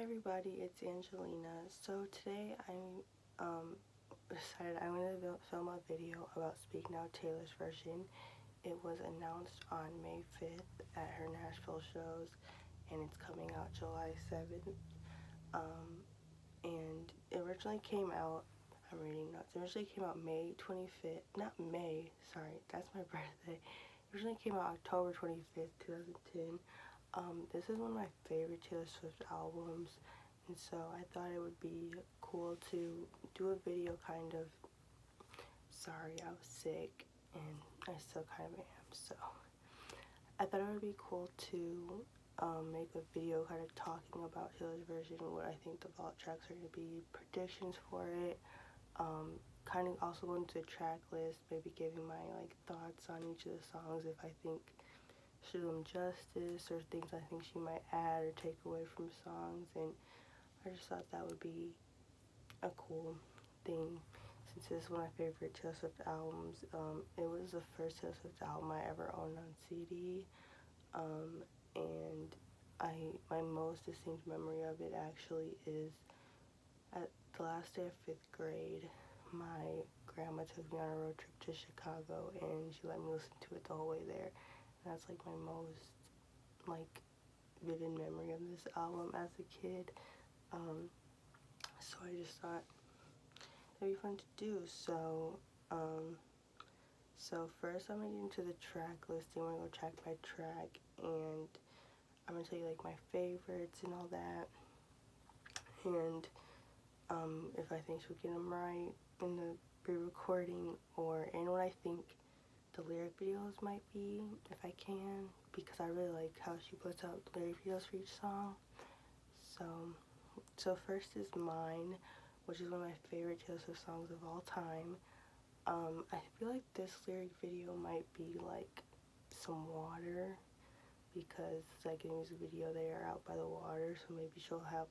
everybody, it's Angelina. So today decided I'm going to film a video about Speak Now Taylor's version. It was announced on May 5th at her Nashville shows, and it's coming out July 7th. And it originally came out, I'm reading notes, it originally came out May 25th, not May, sorry, that's my birthday. It originally came out October 25th, 2010. This is one of my favorite Taylor Swift albums, and so I thought it would be cool to do a video kind of, sorry, I was sick, and I still kind of am, so I thought it would be cool to make a video kind of talking about Taylor's version, what I think the vault tracks are going to be, predictions for it, kind of also going to the track list, maybe giving my thoughts on each of the songs if I think should do them justice, or things I think she might add or take away from songs. And I just thought that would be a cool thing, since it's one of my favorite Taylor Swift albums. It was the first Taylor Swift album I ever owned on CD, and my most distinct memory of it actually is at the last day of 5th grade. My grandma took me on a road trip to Chicago, and she let me listen to it the whole way there. And that's my most vivid memory of this album as a kid. So I just thought it'd be fun to do. So first I'm gonna get into the track listing. I'm gonna go track by track, and I'm gonna tell you my favorites and all that, and if I think she'll get them right in the pre-recording, and what I think the lyric videos might be, if I can, because I really like how she puts out lyric videos for each song. So first is Mine, which is one of my favorite Taylor Swift songs of all time. I feel like this lyric video might be some water, because it's a music video, they are out by the water, so maybe she'll have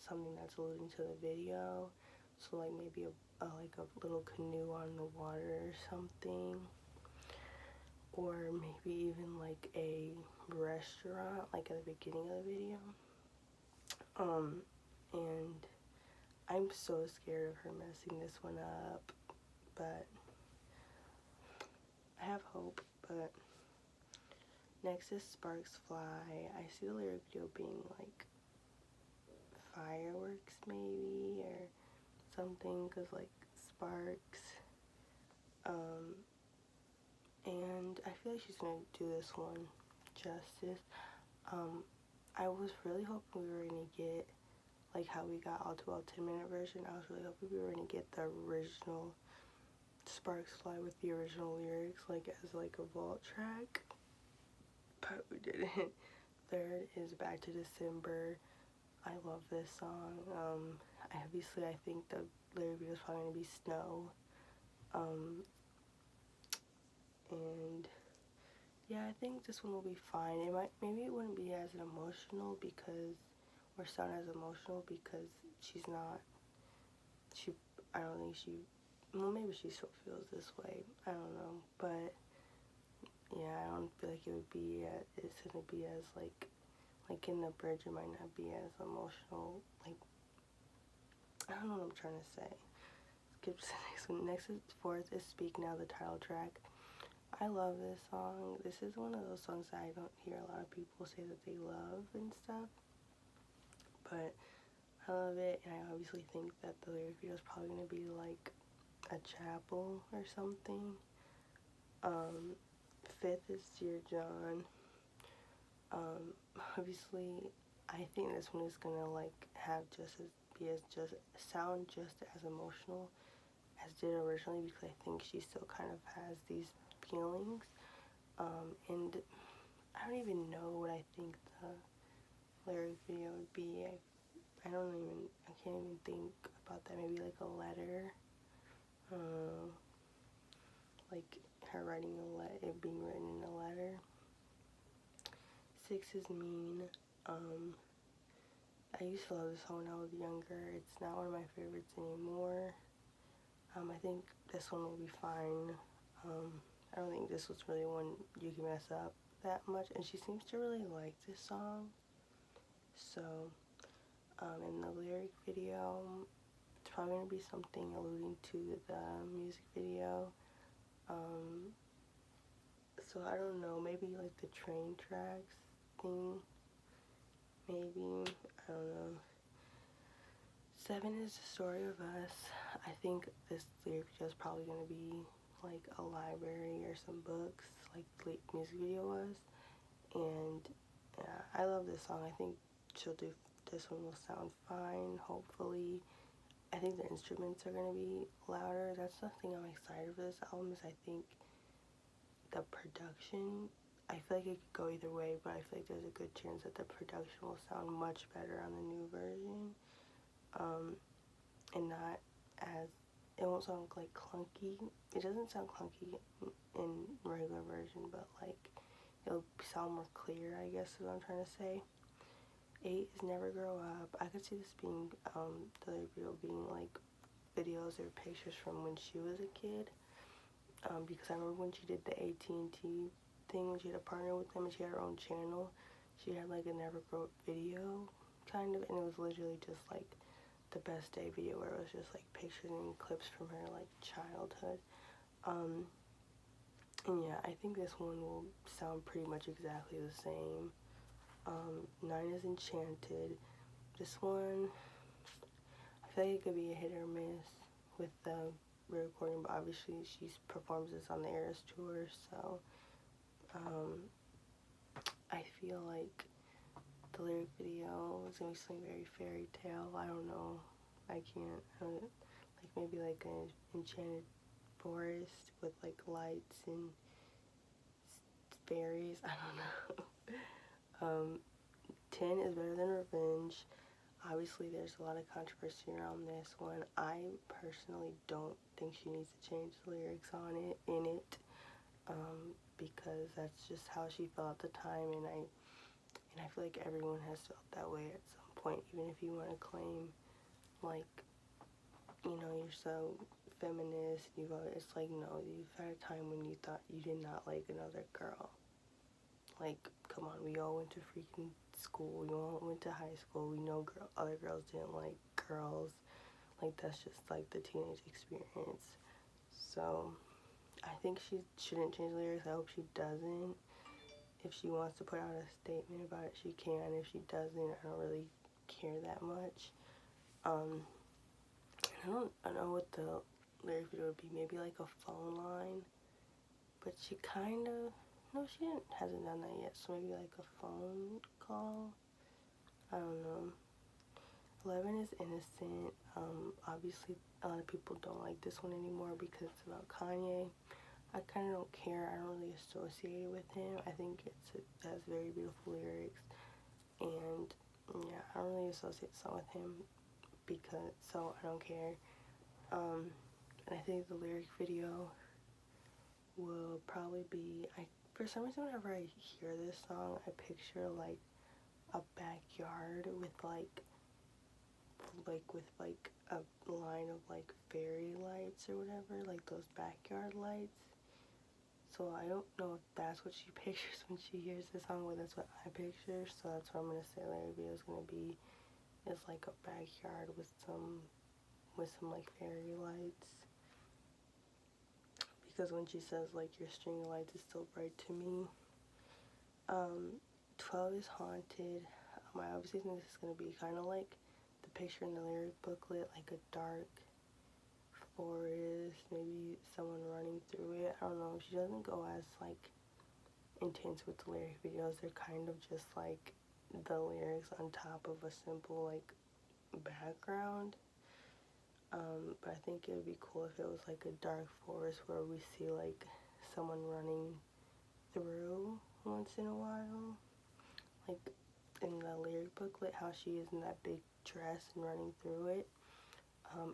something that's alluding to the video. So maybe a little canoe on the water or something, or maybe even a restaurant at the beginning of the video. And I'm so scared of her messing this one up, but I have hope. But next is Sparks Fly. I see the lyric video being fireworks maybe, or something, because sparks. And I feel like she's gonna do this one justice. I was really hoping we were gonna get how we got All Too Well 10-minute version. I was really hoping we were gonna get the original Sparks Fly with the original lyrics as a vault track, but we didn't. Third is Back to December. I love this song. Obviously I think the lyric video is probably gonna be Snow. And yeah, I think this one will be fine. Maybe it wouldn't be as emotional or sound as emotional, because I don't think well, maybe she still feels this way, I don't know, but yeah, I don't feel like it's gonna be as in the bridge, it might not be as emotional, I don't know what I'm trying to say. Skip to the next one. Next is fourth is Speak Now, the title track. I love this song. This is one of those songs that I don't hear a lot of people say that they love and stuff, but I love it, and I obviously think that the lyric video is probably going to be a chapel or something. Fifth is Dear John. Obviously I think this one is going to sound just as emotional as did originally, because I think she still kind of has these feelings, and I don't even know what I think the lyric video would be. I can't even think about that. Maybe a letter, her writing it being written in a letter. Six is Mean. I used to love this song when I was younger. It's not one of my favorites anymore. I think this one will be fine. I don't think this was really one you can mess up that much, and she seems to really like this song. So In the lyric video, it's probably going to be something alluding to the music video. So I don't know, maybe like the train tracks thing, maybe, I don't know. 7 is the story of us. I think this lyric video is probably going to be like a library or some books, like the music video was. And yeah, I love this song. I think this one will sound fine, hopefully. I think the instruments are going to be louder. That's the thing I'm excited for this album, is I think the production, I feel like it could go either way, but I feel like there's a good chance that the production will sound much better on the new version. And not as, it won't sound like clunky. It doesn't sound clunky in regular version, but like it'll sound more clear, I guess is what I'm trying to say. 8 is Never Grow Up. I could see this being, the other video being like videos or pictures from when she was a kid. Because I remember when she did the AT&T thing, when she had a partner with them and she had her own channel, she had like a Never Grow Up video, kind of, and it was literally just like the best day video where it was just like pictures and clips from her like childhood. And yeah, I think this one will sound pretty much exactly the same. 9 is Enchanted. This one, I feel like it could be a hit or miss with the recording, but obviously she performs this on the Eras tour, so I feel like the lyric video is gonna be something very fairy tale. I don't know. I can't. Like maybe like an enchanted forest with like lights and fairies. I don't know. 10 is Better Than Revenge. Obviously, there's a lot of controversy around this one. I personally don't think she needs to change the lyrics in it, because that's just how she felt at the time, and I feel like everyone has felt that way at some point, even if you want to claim, like, you know, you're so feminist, it's like, no, you've had a time when you thought you did not like another girl. Like, come on, we all went to freaking school, we all went to high school, we know other girls didn't like girls, like, that's just, like, the teenage experience. So, I think she shouldn't change the lyrics. I hope she doesn't. If she wants to put out a statement about it, she can. If she doesn't, I don't really care that much. I don't know what the lyric video would be. Maybe like a phone line. But she kind of, no, hasn't done that yet. So maybe like a phone call. I don't know. 11 is Innocent. Obviously, a lot of people don't like this one anymore because it's about Kanye. I kind of don't care. I don't really associate it with him. I think it has very beautiful lyrics, and yeah, I don't really associate the song with him so I don't care. And I think the lyric video will probably be, for some reason whenever I hear this song, I picture like a backyard with like a line of like fairy lights or whatever, like those backyard lights. So I don't know if that's what she pictures when she hears this song, but that's what I picture. So that's what I'm gonna say the video is gonna be, is like a backyard with some like fairy lights. Because when she says like your string of lights is still bright to me. 12 is Haunted. I obviously think this is gonna be kind of like the picture in the lyric booklet, like a dark forest, maybe someone running through it. I don't know. She doesn't go as like intense with the lyric videos. They're kind of just like the lyrics on top of a simple like background. But I think it would be cool if it was like a dark forest where we see like someone running through once in a while, like in the lyric booklet, how she is in that big dress and running through it.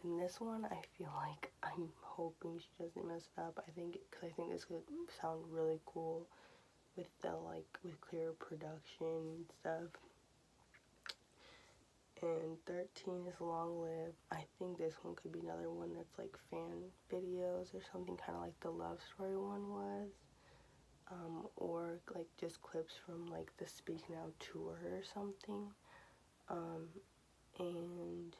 In this one, I feel like I'm hoping she doesn't mess it up. Because I think this could sound really cool with with clear production and stuff. And 13 is Long Live. I think this one could be another one that's like fan videos or something, kind of like the Love Story one was. Or like just clips from like the Speak Now tour or something. And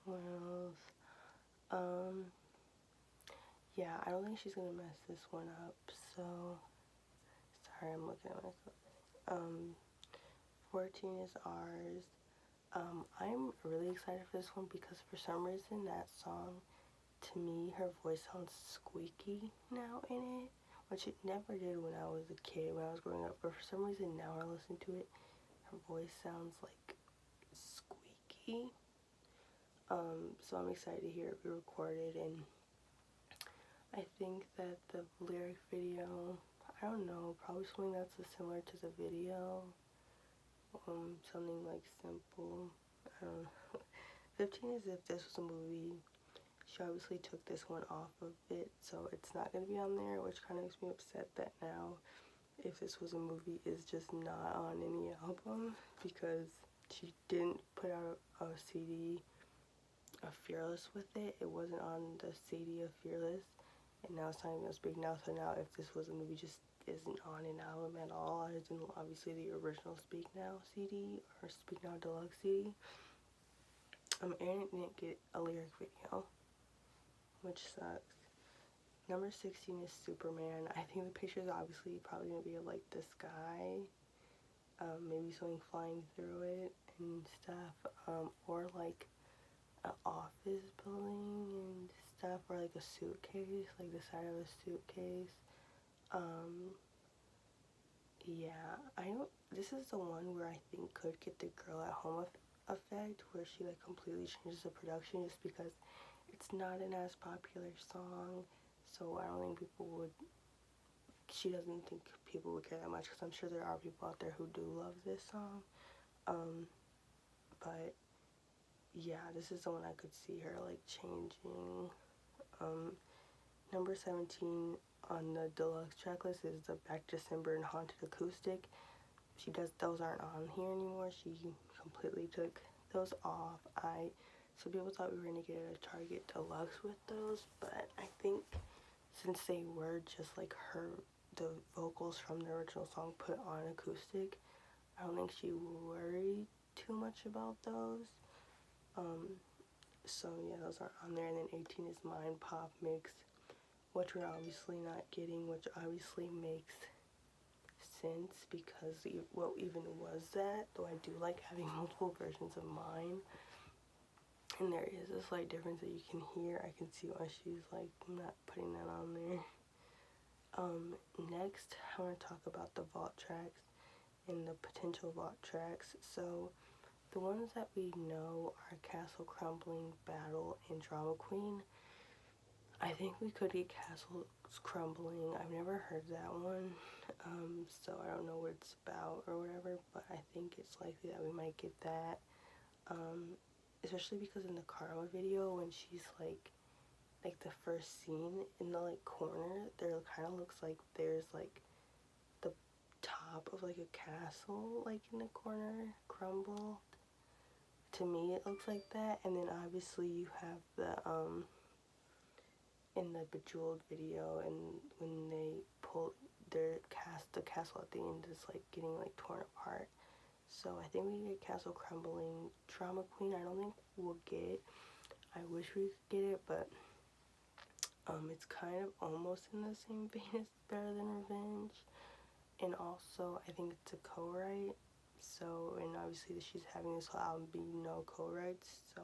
what else? Yeah, I don't think she's gonna mess this one up. So sorry, I'm looking at myself. 14 is ours. I'm really excited for this one because for some reason that song, to me, her voice sounds squeaky now in it, which it never did when I was a kid, when I was growing up. But for some reason now when I listen to it, her voice sounds like squeaky. So I'm excited to hear it be recorded, and I think that the lyric video, I don't know, probably something that's similar to the video, something like simple, I don't know. 15 is if this was a movie. She obviously took this one off of it, so it's not going to be on there, which kind of makes me upset that now, if this was a movie, is just not on any album, because she didn't put out a CD of Fearless with it. It wasn't on the CD of Fearless, and now it's not even as big now, so now if this was a movie, just isn't on an album at all, other than obviously the original Speak Now CD, or Speak Now Deluxe CD. And it didn't get a lyric video, which sucks. Number 16 is Superman. I think the picture is obviously probably going to be of like the sky, maybe something flying through it and stuff, or like an office building and stuff, or like a suitcase, like the side of a suitcase. Yeah, this is the one where I think could get the Girl at Home effect, where she like completely changes the production just because it's not an as popular song, so I don't think she doesn't think people would care that much, because I'm sure there are people out there who do love this song. But yeah, this is the one I could see her like changing. Number 17 on the deluxe tracklist is the Back December and Haunted Acoustic. Those aren't on here anymore. She completely took those off. So people thought we were gonna get a Target Deluxe with those, but I think since they were just like the vocals from the original song put on acoustic, I don't think she worried too much about those. So yeah, those aren't on there. And then 18 is Mind Pop Mix, which we're obviously not getting, which obviously makes sense, because what even was that? Though I do like having multiple versions of mine, and there is a slight difference that you can hear. I can see why she's like not putting that on there. Next, I want to talk about the vault tracks and the potential vault tracks. So the ones that we know are Castle Crumbling, Battle, and Drama Queen. I think we could get Castles Crumbling. I've never heard that one, so I don't know what it's about or whatever, but I think it's likely that we might get that, especially because in the Karma video, when she's like the first scene in the like corner, there kind of looks like there's like the top of like a castle like in the corner crumbled. To me it looks like that. And then obviously you have the in the Bejeweled video, and when they pull the castle at the end is like getting like torn apart. So I think we get Castle Crumbling. Drama Queen I don't think we'll get. I wish we could get it, but it's kind of almost in the same vein as Better Than Revenge, and also I think it's a co-write, so, and obviously she's having this whole album be no co-writes, so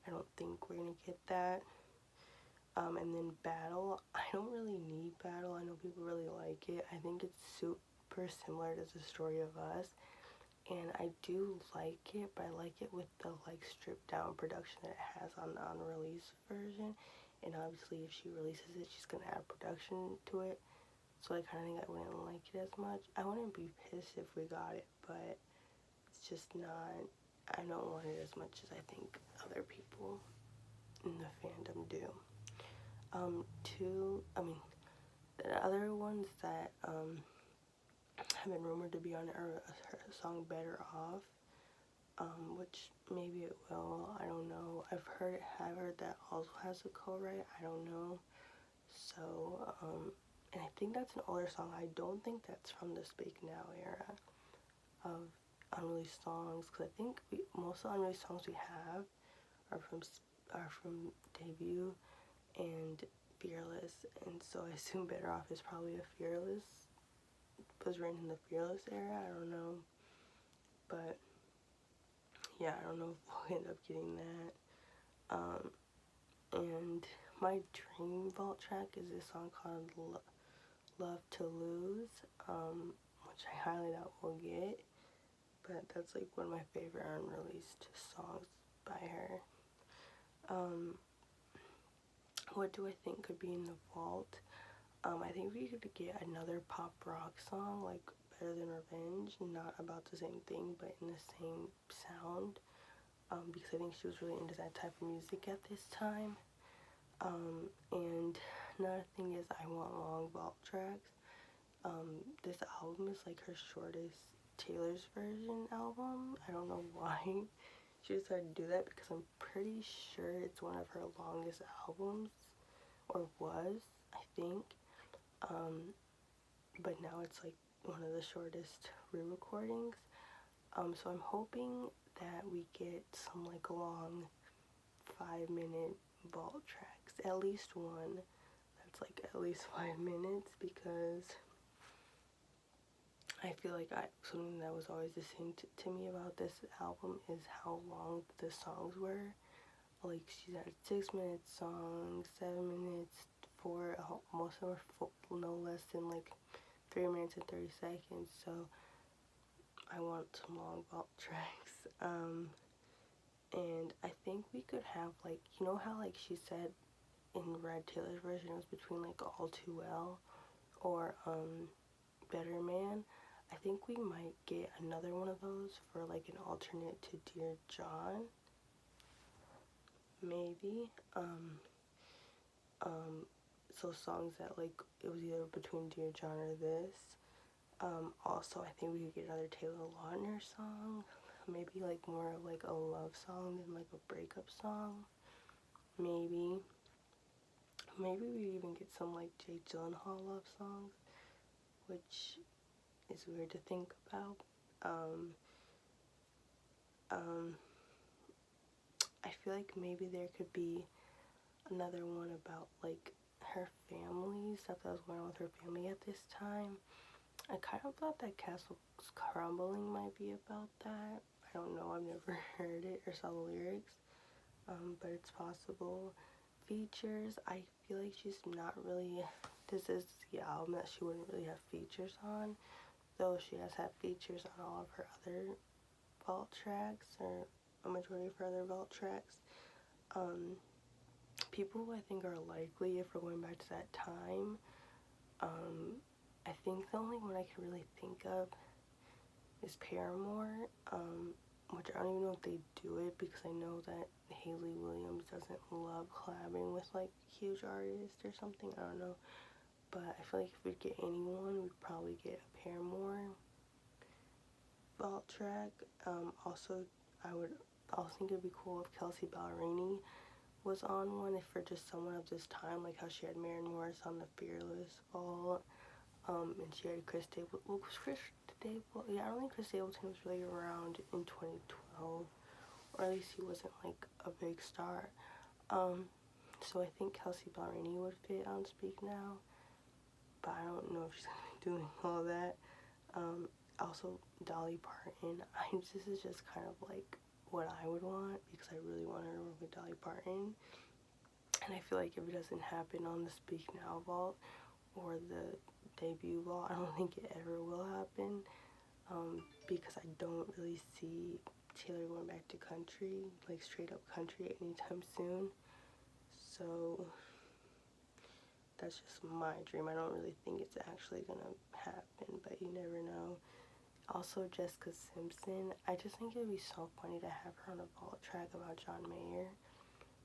I don't think we're gonna get that. And then Battle, I don't really need Battle. I know people really like it. I think it's super similar to The Story of Us, and I do like it, but I like it with the like stripped down production that it has on the unreleased version. And obviously if she releases it, she's gonna add production to it, so I kind of think I wouldn't like it as much. I wouldn't be pissed if we got it, but it's just not, I don't want it as much as I think other people in the fandom do. The other ones that have been rumored to be on her song Better Off, which maybe it will, I don't know. I've heard that also has a co-write, I don't know. So, and I think that's an older song. I don't think that's from the Speak Now era of unreleased songs, because I think most of the unreleased songs we have are from Debut and Fearless, and so I assume Better Off is probably a Fearless, was written in the Fearless era. I don't know, but yeah, I don't know if we'll end up getting that. And my dream vault track is this song called Love to Lose, which I highly doubt we'll get, but that's like one of my favorite unreleased songs by her. What do I think could be in the vault? I think we could get another pop rock song, like Better Than Revenge, not about the same thing, but in the same sound, because I think she was really into that type of music at this time. And another thing is I want long vault tracks. This album is like her shortest Taylor's version album. I don't know why she decided to do that, because I'm pretty sure it's one of her longest albums, or was, I think. But now it's like one of the shortest re-recordings. So I'm hoping that we get some like long 5-minute vault tracks, at least one that's like at least 5 minutes, because I feel like something that was always the same to me about this album is how long the songs were. Like, she's had 6-minute songs, 7 minutes, 4, most of them are no less than like 3 minutes and 30 seconds, so I want some long vault tracks. And I think we could have, like, you know how like she said in Red Taylor's version it was between like All Too Well or Better Man. I think we might get another one of those for like an alternate to Dear John, maybe. So songs that like it was either between Dear John or this. Also, I think we could get another Taylor Lautner song, maybe like more of like a love song than like a breakup song. Maybe we even get some like Jake Gyllenhaal love songs, which is weird to think about. I feel like maybe there could be another one about like her family, stuff that was going on with her family at this time. I kind of thought that Castle's Crumbling might be about that. I don't know, I've never heard it or saw the lyrics, but it's possible. Features, I feel like she's not really, this is the album that she wouldn't really have features on, though she has had features on all of her other vault tracks, or a majority of her other vault tracks. People who I think are likely, if we're going back to that time, I think the only one I can really think of is Paramore, which I don't even know if they do it, because I know that Hayley Williams doesn't love collabing with like huge artists or something, I don't know, but I feel like if we'd get anyone, we'd probably get a Paramore vault track. Also, I would also think it'd be cool if Kelsea Ballerini was on one, if for just someone of this time, like how she had Maren Morris on the Fearless vault, and she had Chris Stapleton. Well, yeah, I don't think Chris Stapleton was really around in 2012, or at least he wasn't like a big star. So I think Kelsea Ballerini would fit on Speak Now, but I don't know if she's gonna be doing all that. Also Dolly Parton. This is just kind of like what I would want, because I really want her to work with Dolly Parton. And I feel like if it doesn't happen on the Speak Now vault or the Debut vault, I don't think it ever will happen, because I don't really see Taylor going back to country, like straight up country, anytime soon. So that's just my dream. I don't really think it's actually gonna happen, but you never know. Also, Jessica Simpson. I just think it would be so funny to have her on a vault track about John Mayer.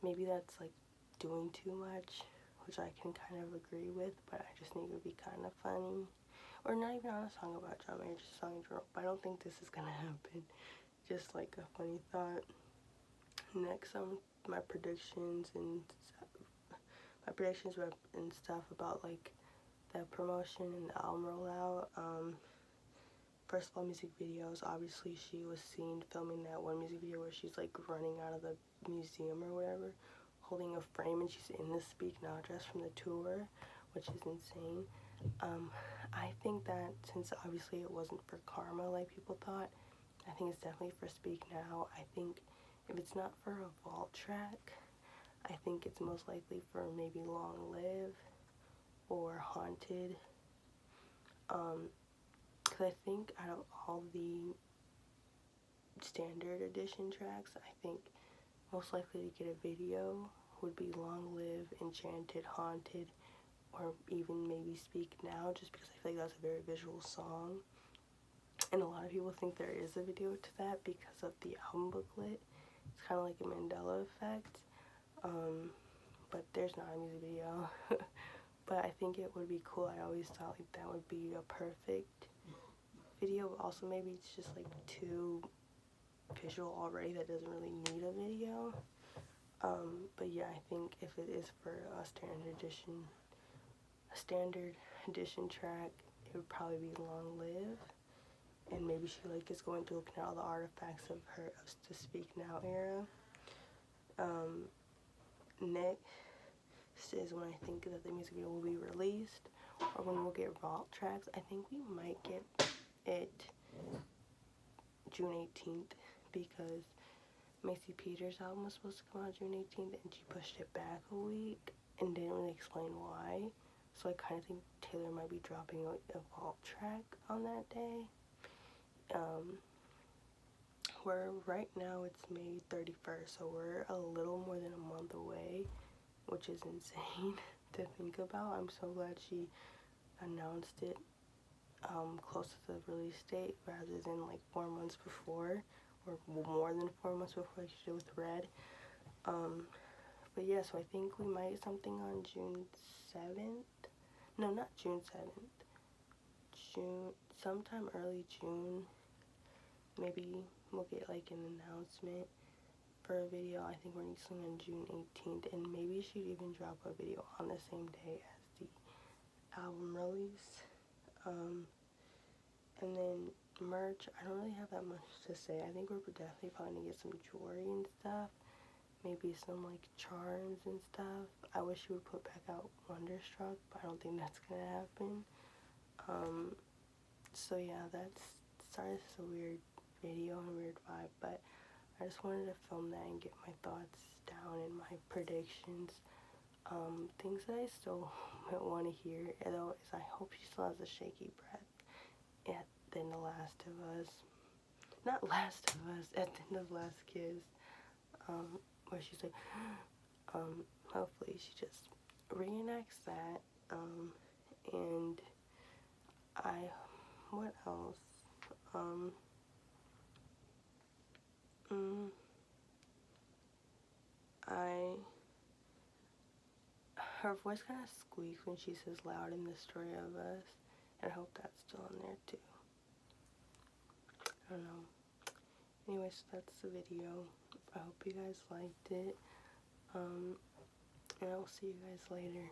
Maybe that's like doing too much, which I can kind of agree with, but I just think it would be kind of funny. Or not even on a song about John Mayer, just a song in general. But I don't think this is gonna happen. Just like a funny thought. Next, my predictions and stuff about like the promotion and the album rollout. first of all, music videos. Obviously, she was seen filming that one music video where she's like running out of the museum or whatever, holding a frame, and she's in the Speak Now dress from the tour, which is insane. I think that since obviously it wasn't for Karma like people thought, I think it's definitely for Speak Now. I think if it's not for a vault track, I think it's most likely for maybe Long Live or Haunted. Because I think out of all the standard edition tracks, I think most likely to get a video would be Long Live, Enchanted, Haunted, or even maybe Speak Now, just because I feel like that's a very visual song. And a lot of people think there is a video to that because of the album booklet. It's kind of like a Mandela effect. But there's not a music video. But I think it would be cool. I always thought like that would be a perfect video. But also maybe it's just like too visual already that doesn't really need a video. But yeah, I think if it is for a standard edition track, it would probably be Long Live. And maybe she like is going through looking at all the artifacts of the Speak Now era. Next is when I think that the music video will be released, or when we'll get vault tracks. I think we might get it June 18th because Macy Peters' album was supposed to come out June 18th and she pushed it back a week and didn't really explain why. So I kind of think Taylor might be dropping a vault track on that day. Right now it's May 31st, so we're a little more than a month away, which is insane to think about. I'm so glad she announced it close to the release date rather than like 4 months before, or more than 4 months before like she did with Red. But yeah, so I think we might get something on June 7th. No, not June 7th. Sometime early June. Maybe we'll get like an announcement for a video. I think we're releasing on June 18th, and maybe she'd even drop a video on the same day as the album release. And then merch, I don't really have that much to say. I think we're definitely probably gonna get some jewelry and stuff. Maybe some like charms and stuff. I wish she would put back out Wonderstruck, but I don't think that's gonna happen. So yeah, sorry this is a weird video and a weird vibe, but I just wanted to film that and get my thoughts down and my predictions. Things that I still might want to hear, though, is I hope she still has a shaky breath in The Last of Us. Not Last of Us, at the end of Last Kiss. Where she's like, hopefully she just reenacts that. And what else? Her voice kind of squeaks when she says loud in The Story of Us, and I hope that's still in there too. I don't know. Anyways, that's the video. I hope you guys liked it, and I will see you guys later.